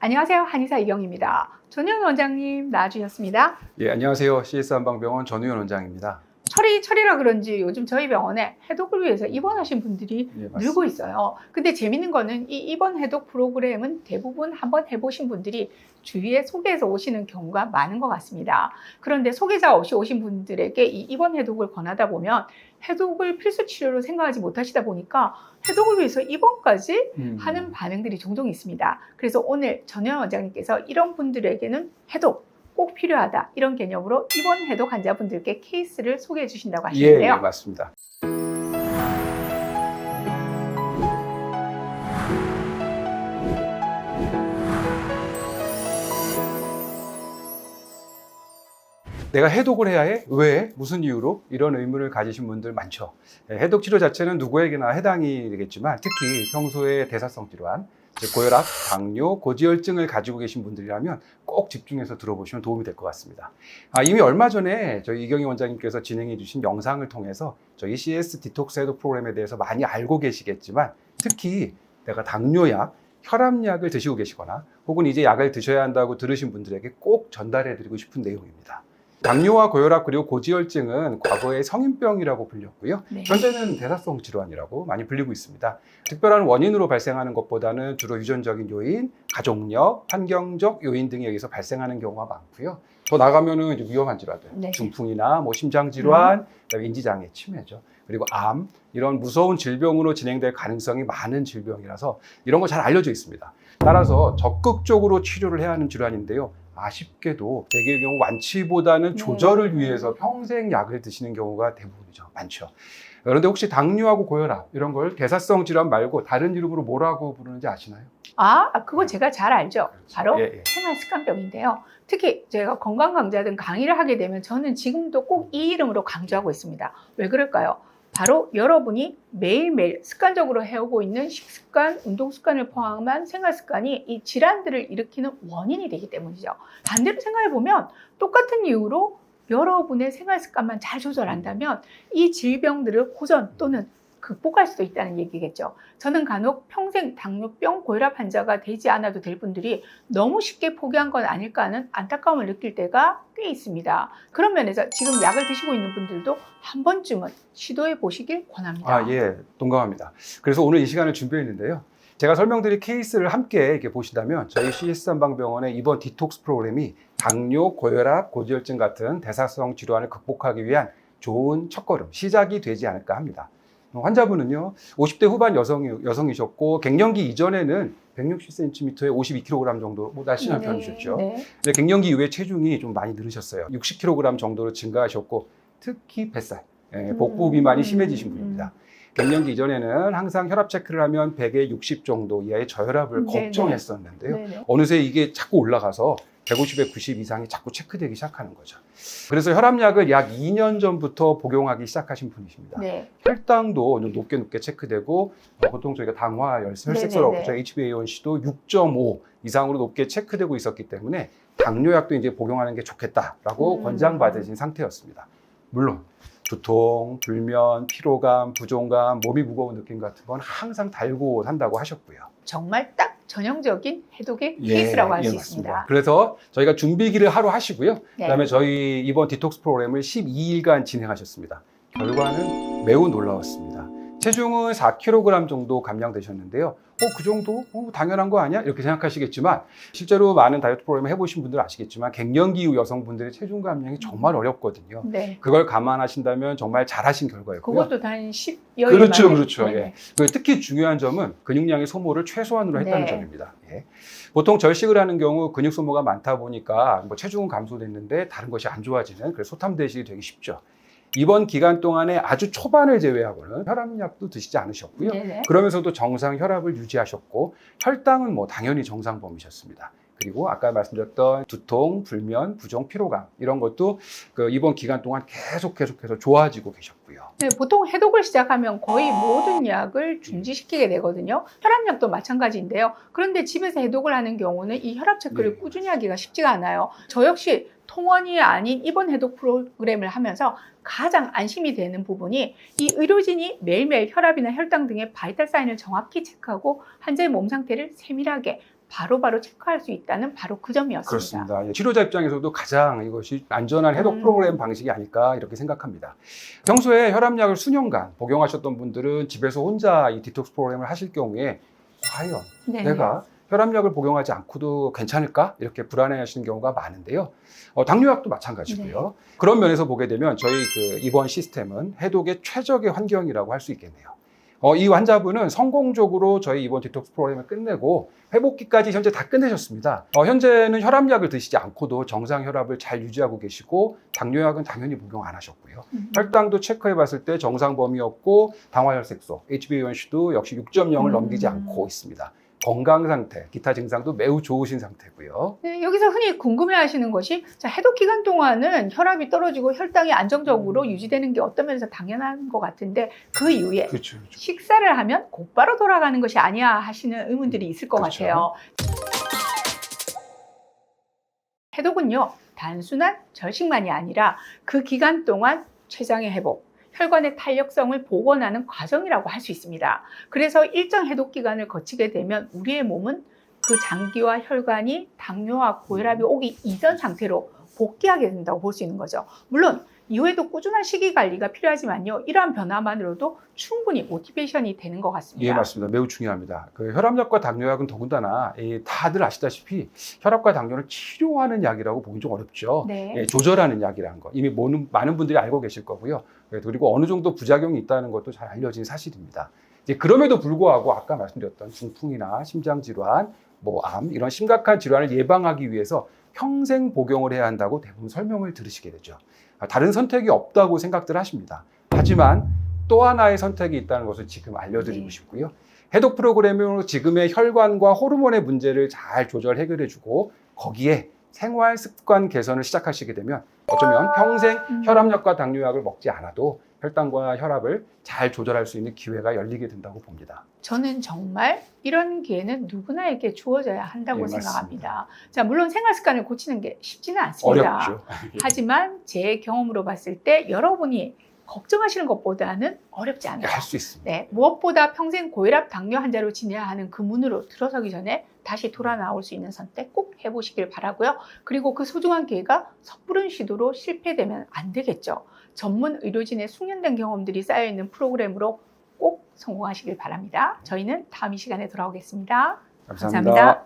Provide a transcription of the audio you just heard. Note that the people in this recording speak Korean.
안녕하세요. 한의사 이경입니다. 전효연 원장님 나와주셨습니다. 예, 안녕하세요. CS 한방병원 전우현 원장입니다. 철이라 그런지 요즘 저희 병원에 해독을 위해서 입원하신 분들이 예, 맞습니다. 늘고 있어요. 근데 재밌는 거는 이 입원 해독 프로그램은 대부분 한번 해보신 분들이 주위에 소개해서 오시는 경우가 많은 것 같습니다. 그런데 소개자 없이 오신 분들에게 이 입원 해독을 권하다 보면 해독을 필수 치료로 생각하지 못하시다 보니까 해독을 위해서 입원까지 하는 반응들이 종종 있습니다. 그래서 오늘 전효연 원장님께서 이런 분들에게는 해독 꼭 필요하다 이런 개념으로 입원 해독 환자분들께 케이스를 소개해 주신다고 하시는데요. 예, 맞습니다. 내가 해독을 해야 해? 왜? 무슨 이유로? 이런 의문을 가지신 분들 많죠. 해독 치료 자체는 누구에게나 해당이 되겠지만 특히 평소에 대사성 질환, 즉 고혈압, 당뇨, 고지혈증을 가지고 계신 분들이라면 꼭 집중해서 들어보시면 도움이 될 것 같습니다. 이미 얼마 전에 저희 이경희 원장님께서 진행해 주신 영상을 통해서 저희 CS 디톡스 해독 프로그램에 대해서 많이 알고 계시겠지만 특히 내가 당뇨약, 혈압약을 드시고 계시거나 혹은 이제 약을 드셔야 한다고 들으신 분들에게 꼭 전달해 드리고 싶은 내용입니다. 당뇨와 고혈압 그리고 고지혈증은 과거에 성인병이라고 불렸고요. 네. 현재는 대사성 질환이라고 많이 불리고 있습니다. 특별한 원인으로 발생하는 것보다는 주로 유전적인 요인, 가족력, 환경적 요인 등에 의해서 발생하는 경우가 많고요. 더 나가면은 이제 위험한 질환들, 네. 중풍이나 뭐 심장 질환, 그다음에 인지장애 치매죠. 그리고 암 이런 무서운 질병으로 진행될 가능성이 많은 질병이라서 이런 거 잘 알려져 있습니다. 따라서 적극적으로 치료를 해야 하는 질환인데요. 아쉽게도 대개의 경우 완치보다는 조절을 위해서 평생 약을 드시는 경우가 대부분이죠. 많죠. 그런데 혹시 당뇨하고 고혈압 이런 걸 대사성 질환 말고 다른 이름으로 뭐라고 부르는지 아시나요? 그거 제가 잘 알죠. 그렇죠. 바로 예. 생활습관병인데요. 특히 제가 건강 강좌 등 강의를 하게 되면 저는 지금도 꼭 이 이름으로 강조하고 있습니다. 왜 그럴까요? 바로 여러분이 매일매일 습관적으로 해오고 있는 식습관, 운동습관을 포함한 생활습관이 이 질환들을 일으키는 원인이 되기 때문이죠. 반대로 생각해보면 똑같은 이유로 여러분의 생활습관만 잘 조절한다면 이 질병들을 호전 또는 극복할 수도 있다는 얘기겠죠. 저는 간혹 평생 당뇨병, 고혈압 환자가 되지 않아도 될 분들이 너무 쉽게 포기한 건 아닐까 하는 안타까움을 느낄 때가 꽤 있습니다. 그런 면에서 지금 약을 드시고 있는 분들도 한 번쯤은 시도해 보시길 권합니다. 예, 동감합니다. 그래서 오늘 이 시간을 준비했는데요. 제가 설명드릴 케이스를 함께 이렇게 보시다면 저희 CS 한방병원의 이번 디톡스 프로그램이 당뇨, 고혈압, 고지혈증 같은 대사성 질환을 극복하기 위한 좋은 첫걸음, 시작이 되지 않을까 합니다. 환자분은요, 50대 후반 여성이셨고 갱년기 이전에는 160cm에 52kg 정도 날씬한 편이셨죠. 네. 근데 갱년기 이후에 체중이 좀 많이 늘으셨어요. 60kg 정도로 증가하셨고 특히 뱃살, 복부 비만이 심해지신 분입니다. 갱년기 이전에는 항상 혈압 체크를 하면 100에 60 정도 이하의 저혈압을 걱정했었는데요. 네네. 어느새 이게 자꾸 올라가서 150에 90 이상이 자꾸 체크되기 시작하는 거죠. 그래서 혈압약을 약 2년 전부터 복용하기 시작하신 분이십니다. 네. 혈당도 높게 체크되고 보통 저희가 당화 혈색소라고 네네네. 하죠. HbA1c도 6.5 이상으로 높게 체크되고 있었기 때문에 당뇨약도 이제 복용하는 게 좋겠다라고 권장받으신 상태였습니다. 물론 두통, 불면, 피로감, 부종감, 몸이 무거운 느낌 같은 건 항상 달고 산다고 하셨고요. 정말 딱 전형적인 해독의 케이스라고 할 수 맞습니다. 있습니다. 그래서 저희가 준비기를 하루 하시고요. 네. 그다음에 저희 이번 디톡스 프로그램을 12일간 진행하셨습니다. 결과는 매우 놀라웠습니다. 체중은 4kg 정도 감량되셨는데요. 그 정도? 당연한 거 아니야? 이렇게 생각하시겠지만 실제로 많은 다이어트 프로그램을 해보신 분들은 아시겠지만 갱년기 이후 여성분들의 체중 감량이 정말 어렵거든요. 네. 그걸 감안하신다면 정말 잘하신 결과였고요. 그것도 단 10여일 그렇죠, 만에. 그렇죠. 네네. 예. 특히 중요한 점은 근육량의 소모를 최소한으로 했다는 네. 점입니다. 예. 보통 절식을 하는 경우 근육 소모가 많다 보니까 체중은 감소됐는데 다른 것이 안 좋아지는 그래서 소탐대식이 되기 쉽죠. 이번 기간 동안에 아주 초반을 제외하고는 혈압약도 드시지 않으셨고요. 네네. 그러면서도 정상 혈압을 유지하셨고 혈당은 당연히 정상 범위셨습니다. 그리고 아까 말씀드렸던 두통, 불면, 부종, 피로감 이런 것도 이번 기간 동안 계속해서 좋아지고 계셨고요. 네, 보통 해독을 시작하면 거의 모든 약을 중지시키게 되거든요. 혈압약도 마찬가지인데요. 그런데 집에서 해독을 하는 경우는 이 혈압 체크를 꾸준히 하기가 쉽지가 않아요. 저 역시 통원이 아닌 입원 해독 프로그램을 하면서 가장 안심이 되는 부분이 이 의료진이 매일매일 혈압이나 혈당 등의 바이탈 사인을 정확히 체크하고 환자의 몸 상태를 세밀하게 바로바로 체크할 수 있다는 바로 그 점이었습니다. 그렇습니다. 예, 치료자 입장에서도 가장 이것이 안전한 해독 프로그램 방식이 아닐까 이렇게 생각합니다. 평소에 혈압약을 수년간 복용하셨던 분들은 집에서 혼자 이 디톡스 프로그램을 하실 경우에 과연 네. 내가 혈압약을 복용하지 않고도 괜찮을까? 이렇게 불안해하시는 경우가 많은데요. 당뇨약도 마찬가지고요. 그런 면에서 보게 되면 저희 이번 시스템은 해독의 최적의 환경이라고 할 수 있겠네요. 이 환자분은 성공적으로 저희 이번 디톡스 프로그램을 끝내고 회복기까지 현재 다 끝내셨습니다. 현재는 혈압약을 드시지 않고도 정상 혈압을 잘 유지하고 계시고 당뇨약은 당연히 복용 안 하셨고요. 혈당도 체크해 봤을 때 정상 범위였고 당화혈색소, HbA1c도 역시 6.0을 넘기지 않고 있습니다. 건강 상태, 기타 증상도 매우 좋으신 상태고요. 네, 여기서 흔히 궁금해하시는 것이 자, 해독 기간 동안은 혈압이 떨어지고 혈당이 안정적으로 유지되는 게 어떤 면에서 당연한 것 같은데 그 이후에 그렇죠. 식사를 하면 곧바로 돌아가는 것이 아니야 하시는 의문들이 있을 것 그렇죠. 같아요. 해독은요, 단순한 절식만이 아니라 그 기간 동안 췌장의 회복, 혈관의 탄력성을 복원하는 과정이라고 할 수 있습니다. 그래서 일정 해독 기간을 거치게 되면 우리의 몸은 그 장기와 혈관이 당뇨와 고혈압이 오기 이전 상태로 복귀하게 된다고 볼 수 있는 거죠. 물론 이후에도 꾸준한 식이 관리가 필요하지만요. 이러한 변화만으로도 충분히 모티베이션이 되는 것 같습니다. 예, 맞습니다. 매우 중요합니다. 혈압약과 당뇨약은 더군다나 다들 아시다시피 혈압과 당뇨를 치료하는 약이라고 보기 좀 어렵죠. 네. 조절하는 약이라는 거 이미 많은 분들이 알고 계실 거고요. 그리고 어느 정도 부작용이 있다는 것도 잘 알려진 사실입니다. 그럼에도 불구하고 아까 말씀드렸던 중풍이나 심장질환, 암 이런 심각한 질환을 예방하기 위해서 평생 복용을 해야 한다고 대부분 설명을 들으시게 되죠. 다른 선택이 없다고 생각들 하십니다. 하지만 또 하나의 선택이 있다는 것을 지금 알려드리고 싶고요. 해독 프로그램으로 지금의 혈관과 호르몬의 문제를 잘 조절 해결해주고 거기에 생활 습관 개선을 시작하시게 되면 어쩌면 평생 혈압약과 당뇨약을 먹지 않아도 혈당과 혈압을 잘 조절할 수 있는 기회가 열리게 된다고 봅니다. 저는 정말 이런 기회는 누구나에게 주어져야 한다고 예, 생각합니다. 자, 물론 생활 습관을 고치는 게 쉽지는 않습니다. 어렵죠. 하지만 제 경험으로 봤을 때 여러분이 걱정하시는 것보다는 어렵지 않아요. 할 수 있습니다. 네, 무엇보다 평생 고혈압 당뇨 환자로 지내야 하는 그 문으로 들어서기 전에 다시 돌아 나올 수 있는 선택 꼭 해보시길 바라고요. 그리고 그 소중한 기회가 섣부른 시도로 실패되면 안 되겠죠. 전문 의료진의 숙련된 경험들이 쌓여있는 프로그램으로 꼭 성공하시길 바랍니다. 저희는 다음 이 시간에 돌아오겠습니다. 감사합니다.